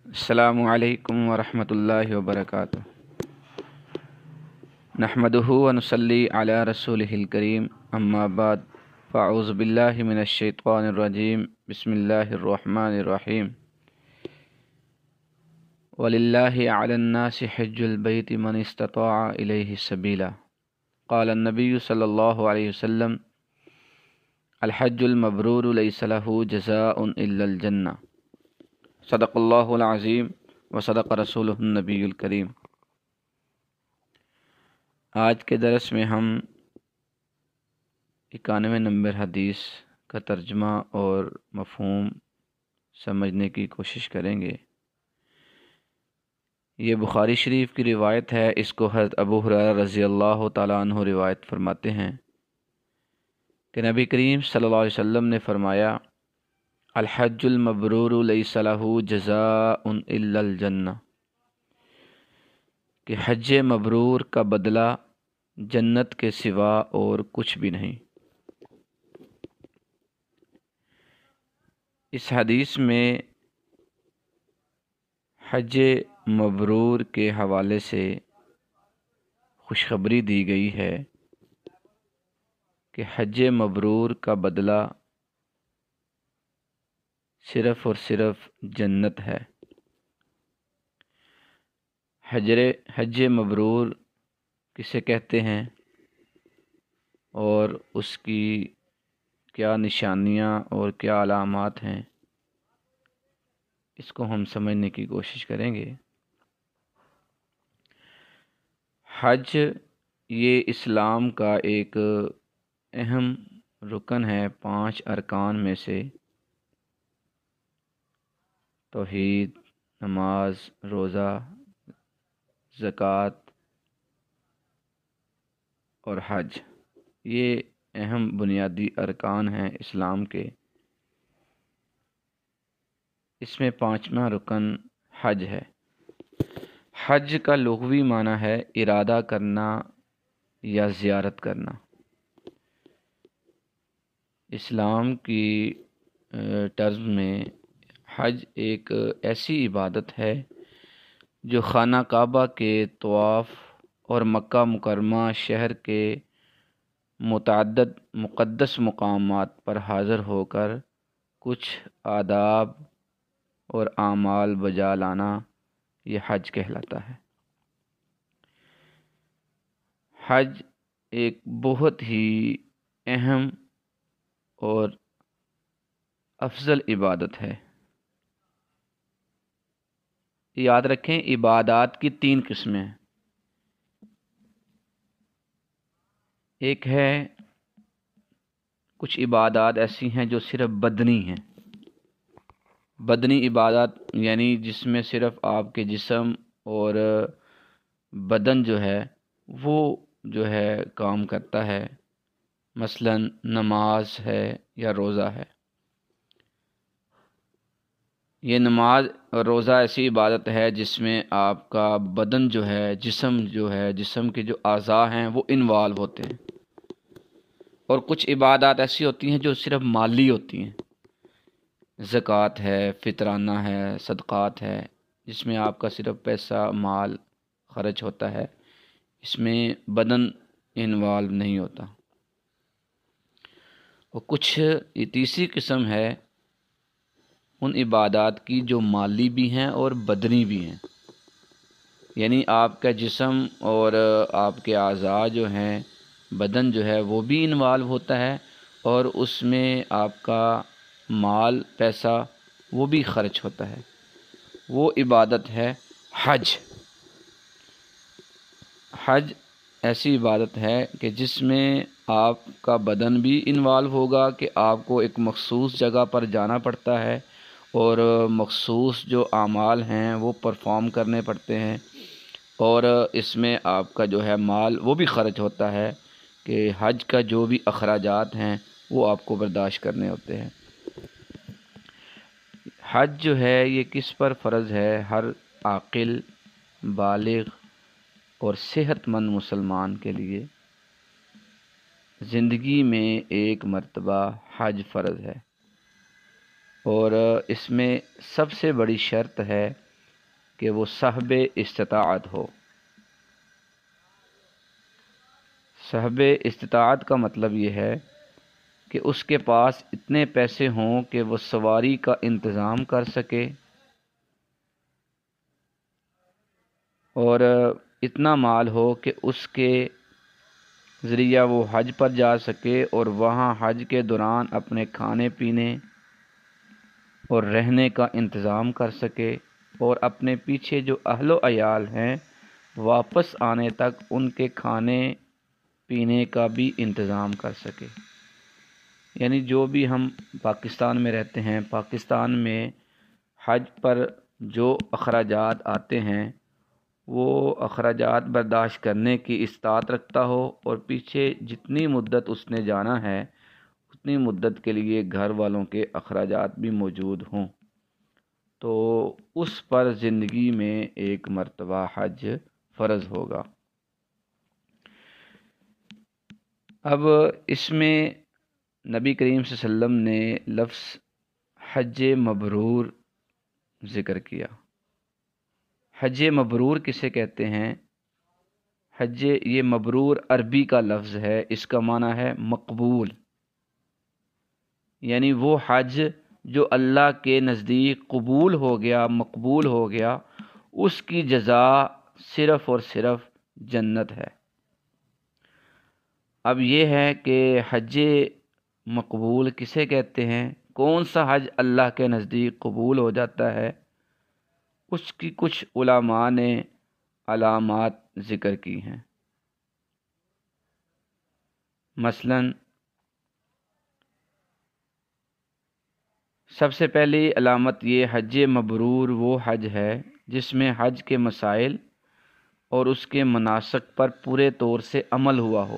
السلام علیکم ورحمۃ اللہ وبرکاتہ۔ نحمدہ ونصلی علی رسولہ الکریم، اما بعد فاعوذ باللہ من الشیطان الرجیم، بسم اللہ الرحمن الرحیم۔ وللہ علی الناس حج البیت من استطاع الیہ سبیلا، قال النبی صلی اللہ علیہ وسلم الحج المبرور لیس لہ جزاء الا الجنہ، صدق اللہ العظیم وصدق رسولہ النبی الکریم۔ آج کے درس میں ہم 91 نمبر حدیث کا ترجمہ اور مفہوم سمجھنے کی کوشش کریں گے۔ یہ بخاری شریف کی روایت ہے، اس کو حضرت ابو ہریرہ رضی اللہ تعالیٰ عنہ روایت فرماتے ہیں کہ نبی کریم صلی اللہ علیہ وسلم نے فرمایا، الحج المبرور لیس لہ جزاء الا الجنہ، کہ حج مبرور کا بدلہ جنت کے سوا اور کچھ بھی نہیں۔ اس حدیث میں حج مبرور کے حوالے سے خوشخبری دی گئی ہے کہ حج مبرور کا بدلہ صرف اور صرف جنت ہے۔ حج مبرور کسے کہتے ہیں اور اس کی کیا نشانیاں اور کیا علامات ہیں، اس کو ہم سمجھنے کی کوشش کریں گے۔ حج یہ اسلام کا ایک اہم رکن ہے، 5 ارکان میں سے۔ توحید، نماز، روزہ، زکوٰۃ اور حج، یہ اہم بنیادی ارکان ہیں اسلام کے۔ اس میں 5واں رکن حج ہے۔ حج کا لغوی معنی ہے ارادہ کرنا یا زیارت کرنا۔ اسلام کی ٹرز میں حج ایک ایسی عبادت ہے جو خانہ کعبہ کے طواف اور مکہ مکرمہ شہر کے متعدد مقدس مقامات پر حاضر ہو کر کچھ آداب اور اعمال بجا لانا، یہ حج کہلاتا ہے۔ حج ایک بہت ہی اہم اور افضل عبادت ہے۔ یاد رکھیں، عبادات کی 3 قسمیں ہیں۔ ایک ہے کچھ عبادات ایسی ہیں جو صرف بدنی ہیں۔ بدنی عبادات یعنی جس میں صرف آپ کے جسم اور بدن جو ہے وہ کام کرتا ہے، مثلا نماز ہے یا روزہ ہے۔ یہ نماز اور روزہ ایسی عبادت ہے جس میں آپ کا بدن جسم کے جو اعضاء ہیں وہ انوالو ہوتے ہیں۔ اور کچھ عبادات ایسی ہوتی ہیں جو صرف مالی ہوتی ہیں، زکوٰۃ ہے، فطرانہ ہے، صدقات ہے، جس میں آپ کا صرف پیسہ مال خرچ ہوتا ہے، اس میں بدن انوالو نہیں ہوتا۔ اور کچھ یہ تیسری قسم ہے ان عبادات کی جو مالی بھی ہیں اور بدنی بھی ہیں، یعنی آپ کا جسم اور آپ کے اعضاء جو ہیں، بدن جو ہے وہ بھی انوالو ہوتا ہے اور اس میں آپ کا مال پیسہ وہ بھی خرچ ہوتا ہے۔ وہ عبادت ہے حج۔ حج ایسی عبادت ہے کہ جس میں آپ کا بدن بھی انوالو ہوگا، کہ آپ کو ایک مخصوص جگہ پر جانا پڑتا ہے اور مخصوص جو اعمال ہیں وہ پرفارم کرنے پڑتے ہیں، اور اس میں آپ کا جو ہے مال وہ بھی خرچ ہوتا ہے، کہ حج کا جو بھی اخراجات ہیں وہ آپ کو برداشت کرنے ہوتے ہیں۔ حج جو ہے یہ کس پر فرض ہے؟ ہر عاقل، بالغ اور صحت مند مسلمان کے لیے زندگی میں ایک مرتبہ حج فرض ہے، اور اس میں سب سے بڑی شرط ہے کہ وہ صاحب استطاعت ہو۔ صاحب استطاعت کا مطلب یہ ہے کہ اس کے پاس اتنے پیسے ہوں کہ وہ سواری کا انتظام کر سکے اور اتنا مال ہو کہ اس کے ذریعہ وہ حج پر جا سکے اور وہاں حج کے دوران اپنے کھانے پینے اور رہنے کا انتظام کر سکے، اور اپنے پیچھے جو اہل و عیال ہیں واپس آنے تک ان کے کھانے پینے کا بھی انتظام کر سکے۔ یعنی جو بھی ہم پاکستان میں رہتے ہیں، پاکستان میں حج پر جو اخراجات آتے ہیں وہ اخراجات برداشت کرنے کی استطاعت رکھتا ہو، اور پیچھے جتنی مدت اس نے جانا ہے اتنی مدت کے لیے گھر والوں کے اخراجات بھی موجود ہوں، تو اس پر زندگی میں ایک مرتبہ حج فرض ہوگا۔ اب اس میں نبی کریم صلی اللہ علیہ وسلم نے لفظ حج مبرور ذکر کیا۔ حج مبرور کسے کہتے ہیں؟ حج یہ مبرور عربی کا لفظ ہے، اس کا معنی ہے مقبول، یعنی وہ حج جو اللہ کے نزدیک قبول ہو گیا، مقبول ہو گیا، اس کی جزا صرف اور صرف جنت ہے۔ اب یہ ہے کہ حج مقبول کسے کہتے ہیں، کون سا حج اللہ کے نزدیک قبول ہو جاتا ہے، اس کی کچھ علماء نے علامات ذکر کی ہیں۔ مثلا سب سے پہلی علامت یہ، حج مبرور وہ حج ہے جس میں حج کے مسائل اور اس کے مناسک پر پورے طور سے عمل ہوا ہو،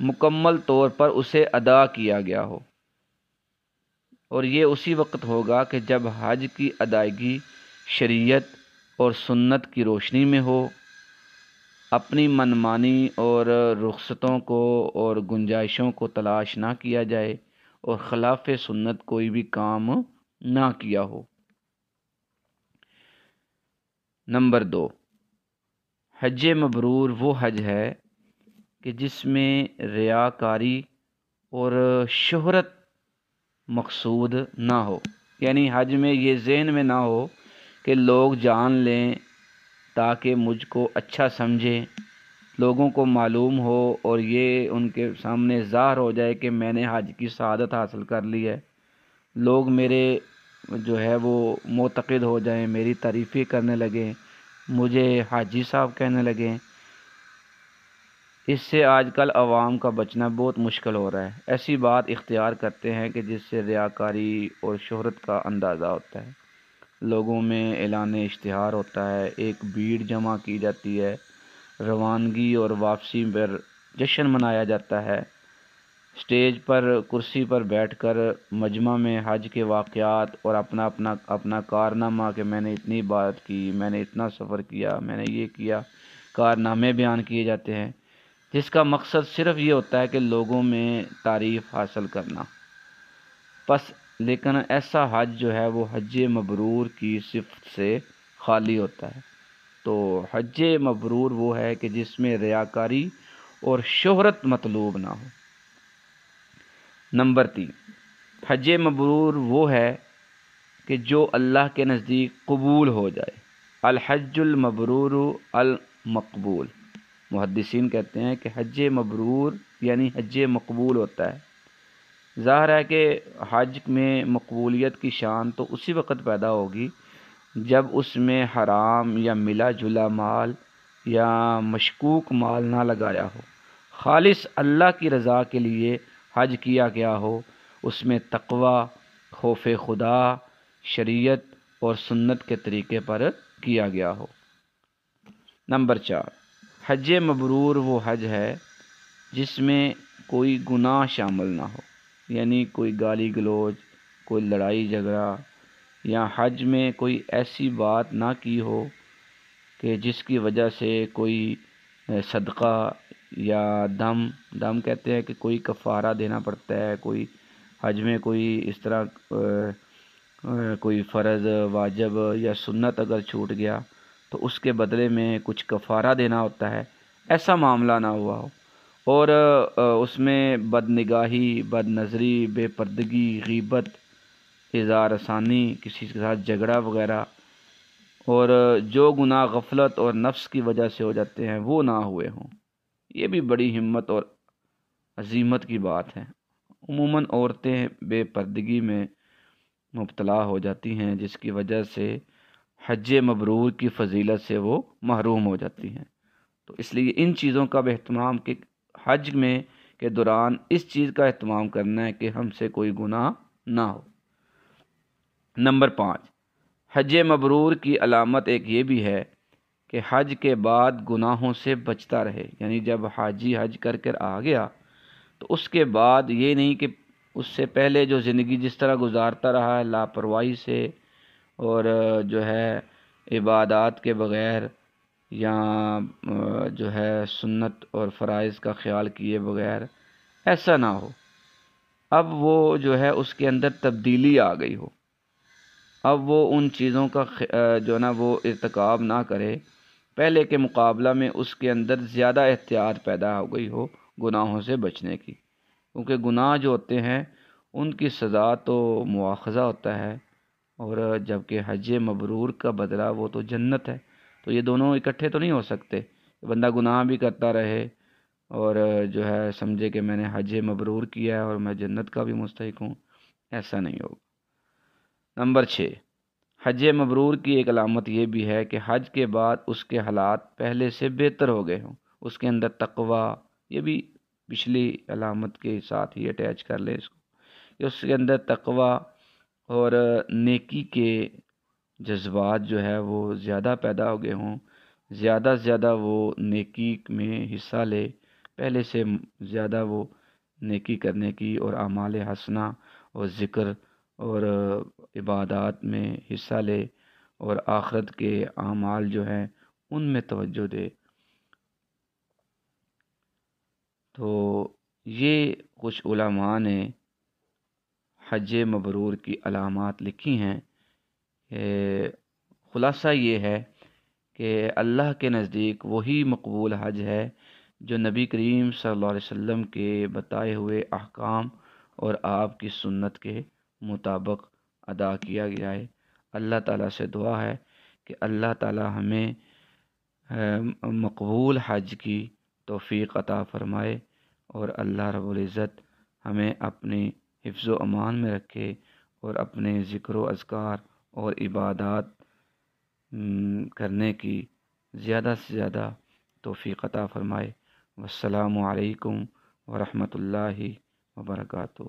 مکمل طور پر اسے ادا کیا گیا ہو، اور یہ اسی وقت ہوگا کہ جب حج کی ادائیگی شریعت اور سنت کی روشنی میں ہو، اپنی منمانی اور رخصتوں کو اور گنجائشوں کو تلاش نہ کیا جائے، اور خلاف سنت کوئی بھی کام نہ کیا ہو۔ نمبر 2، حج مبرور وہ حج ہے کہ جس میں ریاکاری اور شہرت مقصود نہ ہو، یعنی حج میں یہ ذہن میں نہ ہو کہ لوگ جان لیں تاکہ مجھ کو اچھا سمجھیں، لوگوں کو معلوم ہو اور یہ ان کے سامنے ظاہر ہو جائے کہ میں نے حج کی سعادت حاصل کر لی ہے، لوگ میرے جو ہے وہ معتقد ہو جائیں، میری تعریفیں کرنے لگیں، مجھے حاجی صاحب کہنے لگیں۔ اس سے آج کل عوام کا بچنا بہت مشکل ہو رہا ہے، ایسی بات اختیار کرتے ہیں کہ جس سے ریاکاری اور شہرت کا اندازہ ہوتا ہے، لوگوں میں اعلان اشتہار ہوتا ہے، ایک بھیڑ جمع کی جاتی ہے، روانگی اور واپسی پر جشن منایا جاتا ہے، اسٹیج پر کرسی پر بیٹھ کر مجمع میں حج کے واقعات اور اپنا کارنامہ کہ میں نے اتنی عبادت کی، میں نے اتنا سفر کیا، میں نے یہ کیا، کارنامے بیان کیے جاتے ہیں، جس کا مقصد صرف یہ ہوتا ہے کہ لوگوں میں تعریف حاصل کرنا۔ پس لیکن ایسا حج جو ہے وہ حج مبرور کی صفت سے خالی ہوتا ہے۔ تو حج مبرور وہ ہے کہ جس میں ریاکاری اور شہرت مطلوب نہ ہو۔ نمبر 3، حج مبرور وہ ہے کہ جو اللہ کے نزدیک قبول ہو جائے۔ الحج المبرور المقبول، محدثین کہتے ہیں کہ حج مبرور یعنی حج مقبول ہوتا ہے۔ ظاہر ہے کہ حج میں مقبولیت کی شان تو اسی وقت پیدا ہوگی جب اس میں حرام یا ملا جلا مال یا مشکوک مال نہ لگایا ہو، خالص اللہ کی رضا کے لیے حج کیا گیا ہو، اس میں تقوی، خوف خدا، شریعت اور سنت کے طریقے پر کیا گیا ہو۔ نمبر 4، حج مبرور وہ حج ہے جس میں کوئی گناہ شامل نہ ہو، یعنی کوئی گالی گلوچ، کوئی لڑائی جھگڑا، یا حج میں کوئی ایسی بات نہ کی ہو کہ جس کی وجہ سے کوئی صدقہ یا دم کہتے ہیں کہ کوئی کفارہ دینا پڑتا ہے، کوئی حج میں کوئی اس طرح کوئی فرض واجب یا سنت اگر چھوٹ گیا تو اس کے بدلے میں کچھ کفارہ دینا ہوتا ہے، ایسا معاملہ نہ ہوا ہو، اور اس میں بد نگاہی، بد نظری، بے پردگی، غیبت، اظہار ثانی، کسی کے ساتھ جھگڑا وغیرہ، اور جو گناہ غفلت اور نفس کی وجہ سے ہو جاتے ہیں وہ نہ ہوئے ہوں۔ یہ بھی بڑی ہمت اور عزیمت کی بات ہے۔ عموماً عورتیں بے پردگی میں مبتلا ہو جاتی ہیں، جس کی وجہ سے حج مبرور کی فضیلت سے وہ محروم ہو جاتی ہیں۔ تو اس لیے ان چیزوں کا بھی اہتمام کہ حج میں کے دوران اس چیز کا اہتمام کرنا ہے کہ ہم سے کوئی گناہ نہ ہو۔ نمبر 5، حج مبرور کی علامت ایک یہ بھی ہے کہ حج کے بعد گناہوں سے بچتا رہے، یعنی جب حاجی حج کر کر آ گیا تو اس کے بعد یہ نہیں کہ اس سے پہلے جو زندگی جس طرح گزارتا رہا ہے لاپرواہی سے اور جو ہے عبادات کے بغیر یا جو ہے سنت اور فرائض کا خیال کیے بغیر، ایسا نہ ہو۔ اب وہ جو ہے اس کے اندر تبدیلی آ گئی ہو، اب وہ ان چیزوں کا جو ہے نا وہ ارتکاب نہ کرے، پہلے کے مقابلہ میں اس کے اندر زیادہ احتیاط پیدا ہو گئی ہو گناہوں سے بچنے کی، کیونکہ گناہ جو ہوتے ہیں ان کی سزا تو مواخذہ ہوتا ہے، اور جبکہ حج مبرور کا بدلہ وہ تو جنت ہے۔ تو یہ دونوں اکٹھے تو نہیں ہو سکتے، بندہ گناہ بھی کرتا رہے اور جو ہے سمجھے کہ میں نے حج مبرور کیا ہے اور میں جنت کا بھی مستحق ہوں، ایسا نہیں ہوگا۔ نمبر 6، حج مبرور کی ایک علامت یہ بھی ہے کہ حج کے بعد اس کے حالات پہلے سے بہتر ہو گئے ہوں، اس کے اندر تقوی، یہ بھی پچھلی علامت کے ساتھ ہی اٹیچ کر لیں اس کو، کہ اس کے اندر تقوی اور نیکی کے جذبات جو ہے وہ زیادہ پیدا ہو گئے ہوں، زیادہ سے زیادہ وہ نیکی میں حصہ لے، پہلے سے زیادہ وہ نیکی کرنے کی اور اعمال حسنہ اور ذکر اور عبادات میں حصہ لے، اور آخرت کے اعمال جو ہیں ان میں توجہ دے۔ تو یہ کچھ علماء نے حج مبرور کی علامات لکھی ہیں۔ خلاصہ یہ ہے کہ اللہ کے نزدیک وہی مقبول حج ہے جو نبی کریم صلی اللہ علیہ وسلم کے بتائے ہوئے احکام اور آپ کی سنت کے مطابق ادا کیا گیا ہے۔ اللہ تعالیٰ سے دعا ہے کہ اللہ تعالیٰ ہمیں مقبول حج کی توفیق عطا فرمائے، اور اللہ رب العزت ہمیں اپنی حفظ و امان میں رکھے اور اپنے ذکر و اذکار اور عبادات کرنے کی زیادہ سے زیادہ توفیق عطا فرمائے۔ والسلام علیکم ورحمۃ اللہ وبرکاتہ۔